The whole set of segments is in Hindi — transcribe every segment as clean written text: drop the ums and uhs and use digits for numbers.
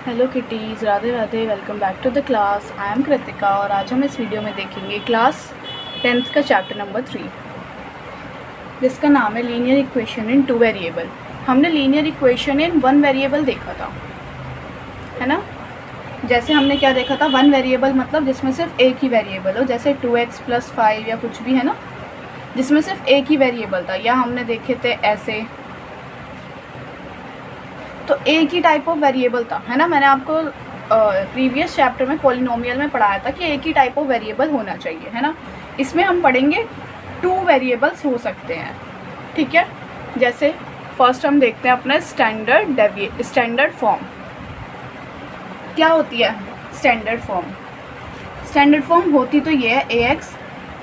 Hello kitties, Radhe Radhe. Welcome back to the class. I am Kritika और आज हम इस वीडियो में देखेंगे क्लास 10th का चैप्टर नंबर 3, जिसका नाम है लीनियर इक्वेशन इन 2 वेरिएबल। हमने लीनियर इक्वेशन इन 1 वेरिएबल देखा था, है ना। जैसे हमने क्या देखा था, 1 वेरिएबल मतलब जिसमें सिर्फ एक ही वेरिएबल हो, जैसे 2x + 5 या कुछ भी, है ना, जिसमें सिर्फ एक ही वेरिएबल था। या हमने देखे थे ऐसे, तो एक ही टाइप ऑफ वेरिएबल था, है ना। मैंने आपको प्रीवियस चैप्टर में पॉलिनोमियल में पढ़ाया था कि एक ही टाइप ऑफ वेरिएबल होना चाहिए, है ना। इसमें हम पढ़ेंगे 2 वेरिएबल्स हो सकते हैं, ठीक है। जैसे फर्स्ट हम देखते हैं अपना स्टैंडर्ड फॉर्म। क्या होती है स्टैंडर्ड फॉर्म? स्टैंडर्ड फॉर्म होती तो ये है ax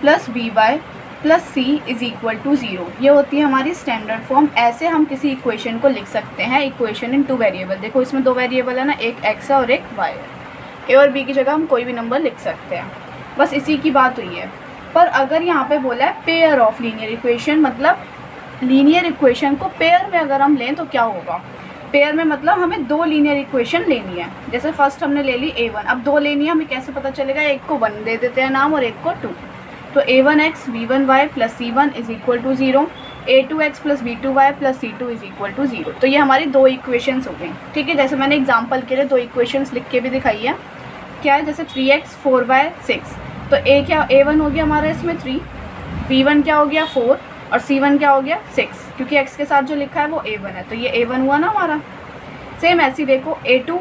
+ by + c = 0। ये होती है हमारी स्टैंडर्ड फॉर्म। ऐसे हम किसी इक्वेशन को लिख सकते हैं, इक्वेशन इन 2 वेरिएबल। देखो इसमें 2 वेरिएबल है ना, एक x है और एक y है। a और b की जगह हम कोई भी नंबर लिख सकते हैं, बस इसी की बात हुई है। पर अगर यहाँ पे बोला है पेयर ऑफ लीनियर इक्वेशन, मतलब लीनियर इक्वेशन को पेयर में अगर हम लें तो क्या होगा। पेयर में मतलब हमें 2 लीनियर इक्वेशन लेनी है। जैसे फर्स्ट हमने ले ली a1, अब 2 लेनी है, हमें कैसे पता चलेगा? एक को 1 दे देते हैं नाम और एक को 2। तो a1x b1y + c1 = 0, a2x + b2y + c2 = 0। तो ये हमारी 2 इक्वेशंस हो गई, ठीक है। जैसे मैंने एग्जांपल के लिए 2 इक्वेशंस लिख के भी दिखाई है। क्या है? जैसे 3x 4y 6। तो a1 हो गया हमारा इसमें 3, b1 क्या हो गया 4 और c1 क्या हो गया 6, क्योंकि x के साथ जो लिखा है वो a1 है, तो ये a1 हुआ ना हमारा। सेम ऐसे ही देखो a2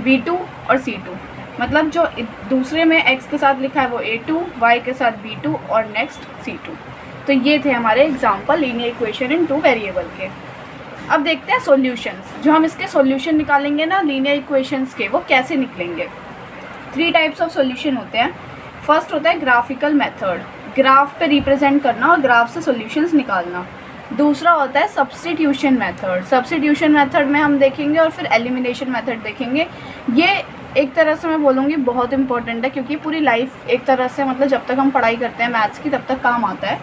b2 और c2, मतलब जो दूसरे में x के साथ लिखा है वो a2, y के साथ b2 और नेक्स्ट c2। तो ये थे हमारे example linear equation in 2 variable के। अब देखते हैं सॉल्यूशंस। जो हम इसके सॉल्यूशन निकालेंगे ना लीनियर इक्वेशंस के, वो कैसे निकलेंगे। 3 टाइप्स ऑफ सॉल्यूशन होते हैं। फर्स्ट होता है ग्राफिकल मेथड, ग्राफ पे रिप्रेजेंट करना और ग्राफ से सॉल्यूशंस निकालना। दूसरा होता है सब्स्टिट्यूशन मेथड। सब्स्टिट्यूशन मेथड में हम देखेंगे और फिर एलिमिनेशन मेथड देखेंगे। ये एक तरह से मैं बोलूँगी बहुत इंपॉर्टेंट है, क्योंकि पूरी लाइफ एक तरह से, मतलब जब तक हम पढ़ाई करते हैं मैथ्स की तब तक काम आता है।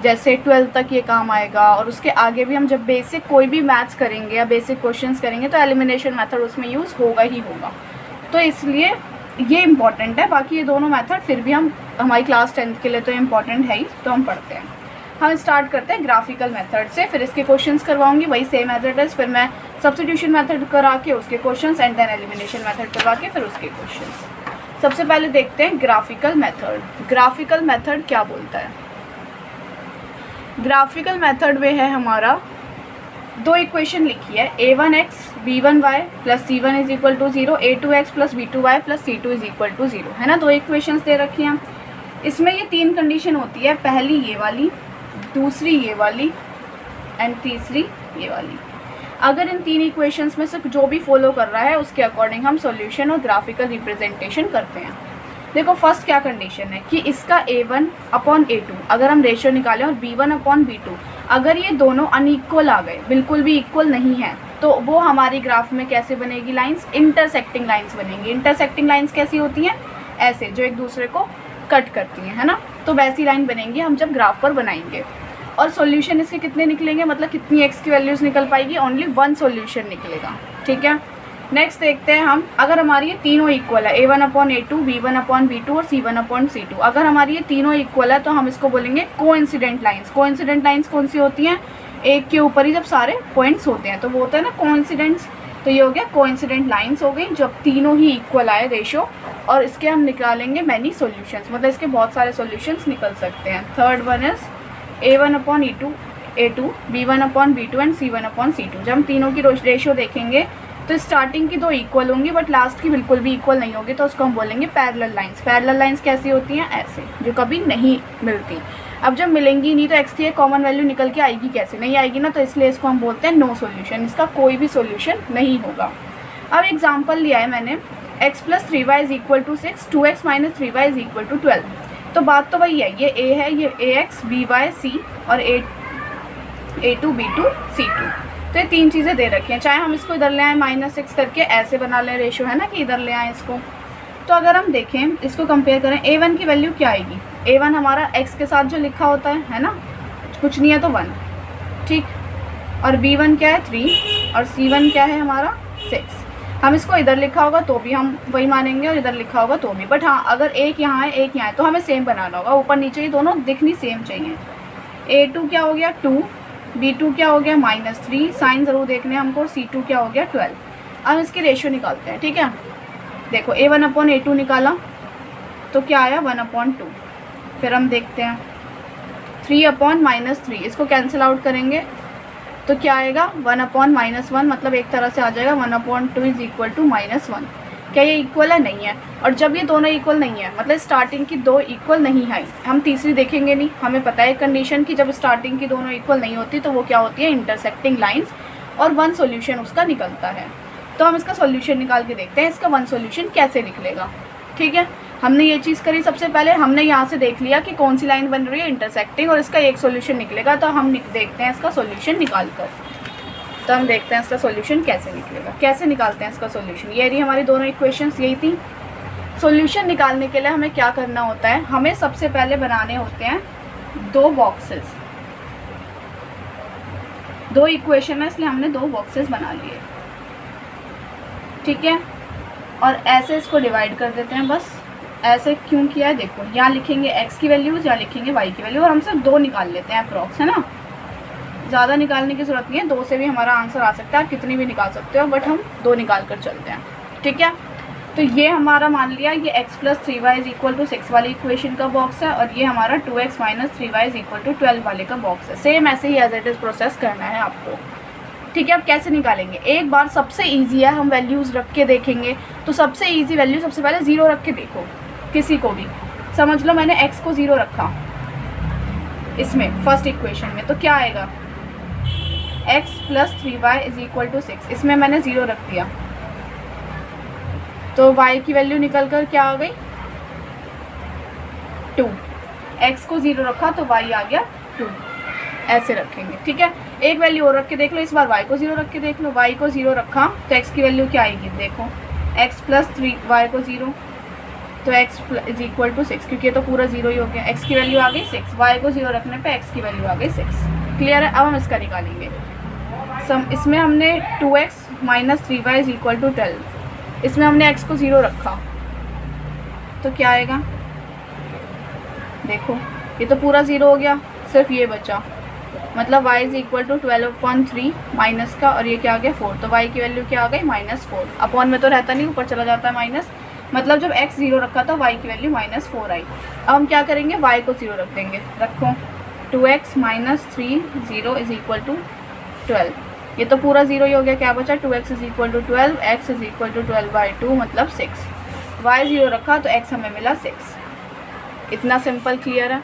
जैसे 12th तक ये काम आएगा, और उसके आगे भी हम जब बेसिक कोई भी मैथ्स करेंगे या बेसिक क्वेश्चंस करेंगे तो एलिमिनेशन मेथड उसमें यूज़ होगा ही होगा। तो इसलिए ये इम्पॉर्टेंट है। बाकी ये दोनों मेथड फिर भी हमारी क्लास 10th के लिए तो इम्पॉर्टेंट है ही, तो हम पढ़ते हैं। हम स्टार्ट करते हैं ग्राफिकल मेथड से, फिर इसके क्वेश्चंस करवाऊंगी वही सेम एज इट इज़। फिर मैं सब्स्टिट्यूशन मेथड करा के उसके questions and then elimination method करवा के फिर उसके क्वेश्चंस। सबसे पहले देखते हैं ग्राफिकल मेथड। ग्राफिकल मेथड क्या बोलता है? ग्राफिकल मेथड में है हमारा 2 इक्वेशन लिखी है, a1x b1y + c1 = 0, a2x + b2y + c2 = 0, है ना। 2 इक्वेशंस दे रखी हैं। इसमें ये 3 कंडीशन होती है, पहली ये वाली, दूसरी ये वाली एंड तीसरी ये वाली। अगर इन 3 इक्वेशंस में से जो भी फॉलो कर रहा है उसके अकॉर्डिंग हम सॉल्यूशन और ग्राफिकल रिप्रेजेंटेशन करते हैं। देखो फर्स्ट क्या कंडीशन है कि इसका a1/a2 अगर हम रेशियो निकालें और b1/b2 अगर ये दोनों अनइक्वल आ गए, बिल्कुल भी इक्वल नहीं है, तो वो हमारी ग्राफ में कैसे बनेगी? लाइंस, इंटरसेक्टिंग लाइंस बनेंगी। इंटरसेक्टिंग लाइंस कैसी होती हैं? ऐसे, जो एक दूसरे को कट करती हैं, है ना। तो वैसी लाइन बनेंगी हम जब ग्राफ पर बनाएंगे। और सॉल्यूशन इसके कितने निकलेंगे, मतलब कितनी x की वैल्यूज़ निकल पाएगी? ओनली 1 सॉल्यूशन निकलेगा, ठीक है। नेक्स्ट देखते हैं हम, अगर हमारी ये तीनों इक्वल है, a1/a2 b1/b2 और c1/c2, अगर हमारी ये तीनों इक्वल है तो हम इसको बोलेंगे कोइंसिडेंट लाइंस। कोइंसिडेंट लाइंस कौन सी होती हैं? एक के ऊपर ही जब सारे पॉइंट्स होते हैं तो वो होता है ना कोइंसिडेंट्स। तो ये हो गया कोइंसिडेंट लाइंस हो गई जब तीनों ही इक्वल आए रेशो, और इसके हम निकालेंगे मैनी सॉल्यूशंस, मतलब इसके बहुत सारे सॉल्यूशंस निकल सकते हैं। Third one is a1/a2 b1/b2 and c1/c2। जब हम तीनों की रेशो देखेंगे तो स्टार्टिंग की 2 इक्वल होंगी बट लास्ट की बिल्कुल भी इक्वल नहीं होगी, तो उसको हम बोलेंगे पैरेलल लाइंस। पैरेलल लाइंस कैसी होती हैं? ऐसे, जो कभी नहीं मिलती। अब जब मिलेंगी नहीं तो x की एक कॉमन वैल्यू निकल के आएगी कैसे? नहीं आएगी ना, तो इसलिए इसको हम बोलते हैं नो सॉल्यूशन, इसका कोई भी सॉल्यूशन नहीं होगा। अब एग्जांपल लिया है मैंने, x + 3y = 6, 2x - 3y = 12। तो बात तो वही है, ये a है, ये ax by c और a2 b2 c2। तो ये 3 चीज़ें दे रखी हैं। चाहे हम इसको इधर ले आएँ -6 करके, ऐसे बना लें रेशो, है ना, कि इधर ले आएँ इसको। तो अगर हम देखें, इसको कंपेयर करें, a1 की वैल्यू क्या आएगी? a1 हमारा x के साथ जो लिखा होता है ना, कुछ नहीं है तो 1, ठीक। और b1 क्या है? 3 और c1 क्या है हमारा? 6। हम इसको इधर लिखा होगा तो भी हम वही मानेंगे और इधर लिखा होगा तो भी। बट हाँ, अगर एक यहाँ है एक यहाँ है तो हमें सेम बनाना होगा, ऊपर नीचे ये दोनों दिखनी सेम चाहिए। A2 क्या हो गया 2, B2 क्या हो गया -3, साइन ज़रूर देखने हैं हमको, C2 क्या हो गया 12। अब इसकी रेशियो निकालते हैं, ठीक है। देखो A1/A2 निकाला तो क्या आया 1/2। फिर हम देखते हैं 3/-3, इसको कैंसिल आउट करेंगे तो क्या आएगा 1/-1, मतलब एक तरह से आ जाएगा 1/2 इज इक्वल टू -1। क्या ये इक्वल है? नहीं है। और जब ये दोनों इक्वल नहीं है, मतलब स्टार्टिंग की दो इक्वल नहीं है, हम तीसरी देखेंगे नहीं। हमें पता है कंडीशन की जब स्टार्टिंग की दोनों इक्वल नहीं होती तो वो क्या होती है, इंटरसेक्टिंग लाइंस, और वन सॉल्यूशन उसका निकलता है। तो हम इसका सॉल्यूशन निकाल के देखते हैं, इसका वन सॉल्यूशन कैसे निकलेगा। ठीक है, हमने ये चीज़ करी। सबसे पहले हमने यहाँ से देख लिया कि कौन सी लाइन बन रही है इंटरसेक्टिंग, और इसका एक सॉल्यूशन निकलेगा। तो हम देखते हैं इसका सॉल्यूशन निकाल कर। तो हम देखते हैं इसका सॉल्यूशन कैसे निकलेगा। कैसे निकालते हैं इसका सॉल्यूशन, ये रही हमारी दोनों इक्वेशंस, यही थी। सॉल्यूशन निकालने के लिए हमें क्या करना होता है, हमें सबसे पहले बनाने होते हैं दो बॉक्सेस। दो इक्वेशन है इसलिए हमने दो बॉक्सेस बना लिए, ठीक है। और ऐसे इसको डिवाइड कर देते हैं, बस ऐसे क्यों किया है देखो, यहाँ लिखेंगे x की वैल्यूज़, यहाँ लिखेंगे y की वैल्यू, और हम सिर्फ दो निकाल लेते हैं अप्रॉक्स, है ना। ज़्यादा निकालने की ज़रूरत नहीं है, दो से भी हमारा आंसर आ सकता है, आप कितनी भी निकाल सकते हो, बट हम दो निकाल कर चलते हैं, ठीक है। तो ये हमारा मान लिया ये x + 3y = 6 वाली इक्वेशन का बॉक्स है, और ये हमारा 2x - 3y = 12 वाले का बॉक्स है। सेम ऐसे ही एज इट इज़ प्रोसेस करना है आपको, ठीक है। अब कैसे निकालेंगे, एक बार सबसे ईजी है, हम वैल्यूज़ रख के देखेंगे। तो सबसे ईजी वैल्यू, सबसे पहले 0 रख के देखो, किसी को भी समझ लो। मैंने x को 0 रखा इसमें फर्स्ट इक्वेशन में, तो क्या आएगा x + 3y = 6, इसमें मैंने 0 रख दिया, तो y की वैल्यू निकल कर क्या आ गई 2। x को 0 रखा तो y आ गया 2, ऐसे रखेंगे, ठीक है। एक वैल्यू और रख के देख लो, इस बार y को 0 रख के देख लो। y को 0 रखा तो x की वैल्यू क्या आएगी देखो, x + 3y को 0, तो x = 6, क्योंकि ये तो पूरा 0 ही हो गया। x की वैल्यू आ गई 6, y को 0 रखने पे x की वैल्यू आ गई 6। क्लियर है। अब हम इसका निकालेंगे इसमें हमने 2x - 3y = 12, इसमें हमने x को 0 रखा तो क्या आएगा देखो, ये तो पूरा 0 हो गया, सिर्फ ये बचा, मतलब y = 12/3 माइनस का, और ये क्या आ गया 4, तो y की वैल्यू क्या आ गई -4। अपॉन में तो रहता नहीं, ऊपर चला जाता है माइनस, मतलब जब x 0 रखा था y की वैल्यू -4 आई। अब हम क्या करेंगे, y को 0 रख देंगे, रखो 2x - 3 0 = 12, ये तो पूरा 0 ही हो गया, क्या बचा 2x = 12, x = 12/2 मतलब 6, y 0 रखा तो x हमें मिला 6। इतना सिंपल, क्लियर है।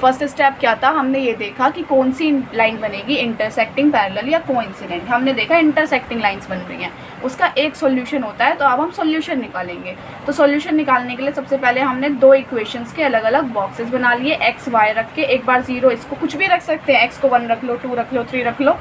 फर्स्ट स्टेप क्या था, हमने ये देखा कि कौन सी लाइन बनेगी, इंटरसेक्टिंग, पैरेलल या कोइंसिडेंट। हमने देखा इंटरसेक्टिंग लाइंस बन रही हैं, उसका एक सॉल्यूशन होता है। तो अब हम सॉल्यूशन निकालेंगे। तो सॉल्यूशन निकालने के लिए सबसे पहले हमने दो इक्वेशंस के अलग अलग बॉक्सेस बना लिए, x y रख के। एक बार 0, इसको कुछ भी रख सकते हैं, x को 1 रख लो, 2 रख लो, 3 रख लो।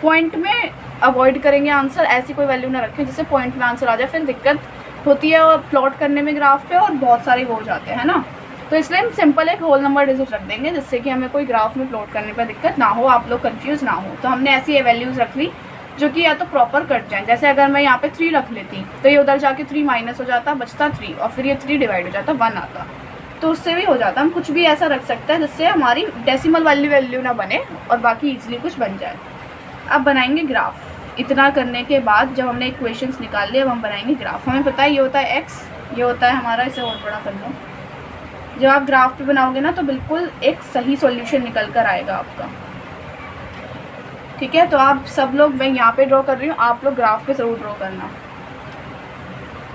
पॉइंट में अवॉइड करेंगे आंसर, ऐसी कोई वैल्यू ना रखें जिससे पॉइंट में आंसर आ जाए, फिर दिक्कत होती है और प्लॉट करने में ग्राफ पे, और बहुत सारे हो जाते हैं ना। तो इसलिए हम सिंपल एक होल नंबर डिजिट रख देंगे, जिससे कि हमें कोई ग्राफ में प्लॉट करने पर दिक्कत ना हो, आप लोग कंफ्यूज ना हो। तो हमने ऐसी वैल्यूज़ रख ली जो कि या तो प्रॉपर कट जाए। जैसे अगर मैं यहाँ पे 3 रख लेती तो ये उधर जाके 3 माइनस हो जाता, बचता 3, और फिर ये 3 डिवाइड हो जाता, 1 आता, तो उससे भी हो जाता। हम कुछ भी ऐसा रख सकते हैं जिससे हमारी डेसिमल वाली वैल्यू ना बने और बाकी ईजिली कुछ बन जाए। अब बनाएंगे ग्राफ। इतना करने के बाद जब हमने इक्वेशंस निकाल लिए, अब हम बनाएंगे ग्राफ। हमें पता है ये होता है x, ये होता है हमारा, इसे और बड़ा कर लो। जब आप ग्राफ पे बनाओगे ना तो बिल्कुल एक सही सॉल्यूशन निकल कर आएगा आपका, ठीक है। तो आप सब लोग, मैं यहाँ पे ड्रॉ कर रही हूँ, आप लोग ग्राफ पे ज़रूर ड्रॉ करना।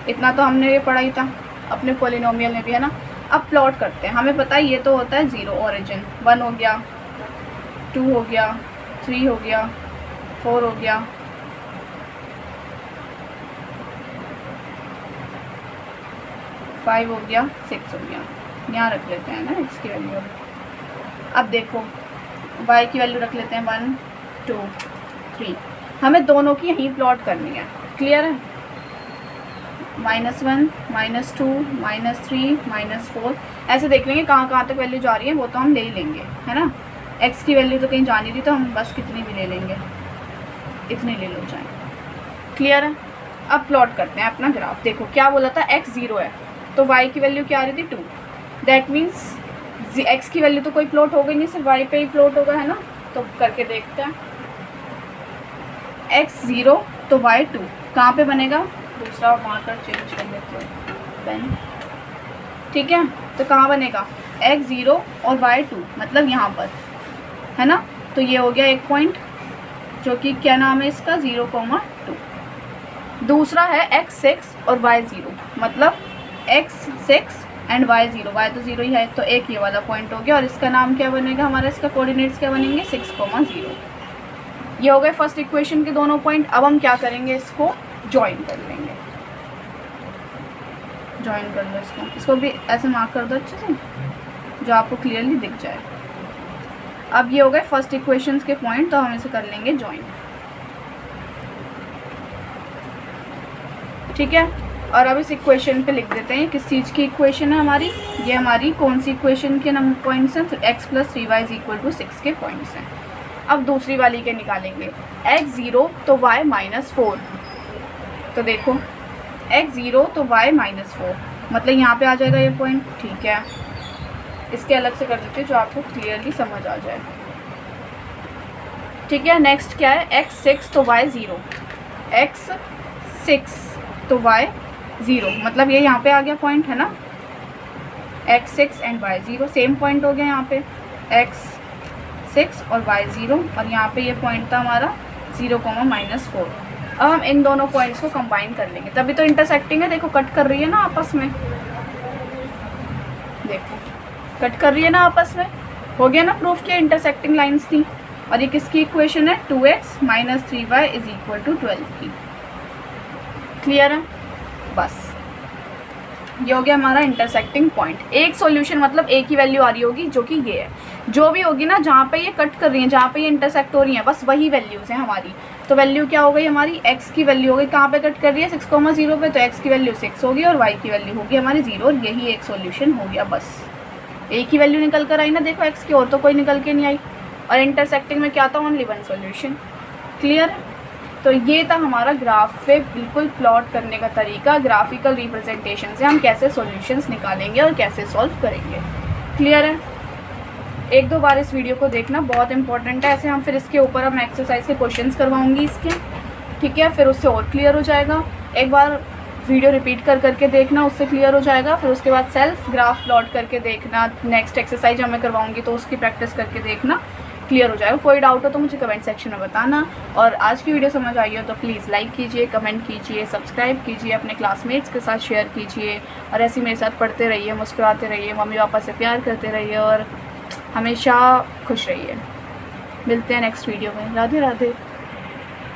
इतना तो हमने ये पढ़ा ही था अपने पॉलिनोमियल में भी, है ना। अब प्लॉट करते हैं। हमें पता है ये तो होता है 0 ओरिजिन, 1 हो गया, 2 हो गया, 3 हो गया, 4 हो गया, 5 हो गया, 6 हो गया। यहाँ रख लेते हैं ना x की वैल्यू। अब देखो y की वैल्यू रख लेते हैं 1 2 3। हमें दोनों की यहीं प्लॉट करनी है, क्लियर है। -1 -2 -3 -4 ऐसे देख लेंगे कहाँ कहाँ तक वैल्यू जा रही है, वो तो हम ले ही लेंगे, है ना। x की वैल्यू तो कहीं जानी थी, तो हम बस कितनी भी ले लेंगे, इतने ले लो जाए, क्लियर है। अब प्लॉट करते हैं अपना ग्राफ। देखो क्या बोला था, x 0 है तो y की वैल्यू क्या आ रही थी 2। दैट मीन्स x की वैल्यू तो कोई प्लॉट होगा नहीं, सिर्फ y पे ही प्लॉट होगा, है ना। तो करके देखते हैं, x 0 तो y 2 कहाँ पे बनेगा, दूसरा मार्कर चेंज कर लेते हैं पेन, ठीक है। तो कहाँ बनेगा, x 0 और y 2 मतलब यहाँ पर, है ना। तो ये हो गया एक पॉइंट, जो कि क्या नाम है इसका, 0,2। दूसरा है x 6 और y 0 मतलब x 6 एंड y 0, y तो 0 ही है, तो एक ये वाला पॉइंट हो गया। और इसका नाम क्या बनेगा हमारा, इसका कोऑर्डिनेट्स क्या बनेंगे, 6,0। ये हो गए फर्स्ट इक्वेशन के दोनों पॉइंट। अब हम क्या करेंगे, इसको ज्वाइन कर लेंगे। ज्वाइन कर लो इसको भी ऐसे मार्क कर दो अच्छे से, जो आपको क्लियरली दिख जाए। अब ये हो गए फर्स्ट इक्वेशंस के पॉइंट, तो हम इसे कर लेंगे ज्वाइन, ठीक है। और अब इस इक्वेशन पे लिख देते हैं किस चीज़ की इक्वेशन है हमारी, ये हमारी कौन सी इक्वेशन के नंबर पॉइंट्स हैं, x + 3y = 6 के पॉइंट्स हैं। अब दूसरी वाली के निकालेंगे, x 0 तो y -4। तो देखो x 0 तो y -4 मतलब यहाँ पे आ जाएगा ये पॉइंट, ठीक है। इसके अलग से कर देते हैं जो आपको क्लियरली समझ आ जाए, ठीक है। नेक्स्ट क्या है, x 6 तो y 0, x 6 तो y 0 मतलब ये यहाँ पे आ गया पॉइंट, है ना। x 6 and y 0 same point हो गया यहाँ पे, x 6 और y 0, और यहाँ पे ये पॉइंट था हमारा 0,-4। अब हम इन दोनों पॉइंट्स को कंबाइन कर लेंगे, तभी तो इंटरसेक्टिंग है। देखो कट कर रही है ना आपस में, देखो कट कर रही है ना आपस में, हो गया ना प्रूफ किया, इंटरसेक्टिंग लाइंस थी। और ये किसकी इक्वेशन है, 2x - 3y = 12 की। क्लियर है, बस ये हो गया हमारा इंटरसेक्टिंग पॉइंट। एक सॉल्यूशन मतलब एक ही वैल्यू आ रही होगी, जो कि ये है, जो भी होगी ना जहाँ पे ये कट कर रही है, जहाँ पे ये इंटरसेक्ट हो रही है, बस वही वैल्यूज़ हैं हमारी। तो वैल्यू क्या हो गई हमारी, x की वैल्यू हो गई, कहाँ पे कट कर रही है, 6,0 पे, तो x की वैल्यू 6 होगी और y की वैल्यू होगी हमारी 0, और यही एक सॉल्यूशन हो गया। बस एक ही वैल्यू निकल कर आई ना, देखो x की, और तो कोई निकल के नहीं आई। और इंटरसेक्टिंग में क्या था, ओनली वन सॉल्यूशन। क्लियर है, तो ये था हमारा ग्राफ पे बिल्कुल प्लॉट करने का तरीका, ग्राफिकल रिप्रेजेंटेशन से हम कैसे सॉल्यूशंस निकालेंगे और कैसे सॉल्व करेंगे। क्लियर है, एक दो बार इस वीडियो को देखना, बहुत इंपॉर्टेंट है। ऐसे हम फिर इसके ऊपर हम एक्सरसाइज के क्वेश्चंस करवाऊंगी इसके, ठीक है, फिर उससे और क्लियर हो जाएगा। एक बार वीडियो रिपीट कर करके देखना, उससे क्लियर हो जाएगा। फिर उसके बाद सेल्फ ग्राफ प्लॉट करके देखना, नेक्स्ट एक्सरसाइज हमें करवाऊंगी तो उसकी प्रैक्टिस करके देखना, क्लियर हो जाएगा। कोई डाउट हो तो मुझे कमेंट सेक्शन में बताना। और आज की वीडियो समझ आई हो तो प्लीज़ लाइक कीजिए, कमेंट कीजिए, सब्सक्राइब कीजिए, अपने क्लासमेट्स के साथ शेयर कीजिए, और ऐसे मेरे साथ पढ़ते रहिए, मुस्कुराते रहिए, मम्मी पापा से प्यार करते रहिए, और हमेशा खुश रहिए। मिलते हैं नेक्स्ट वीडियो में। राधे राधे।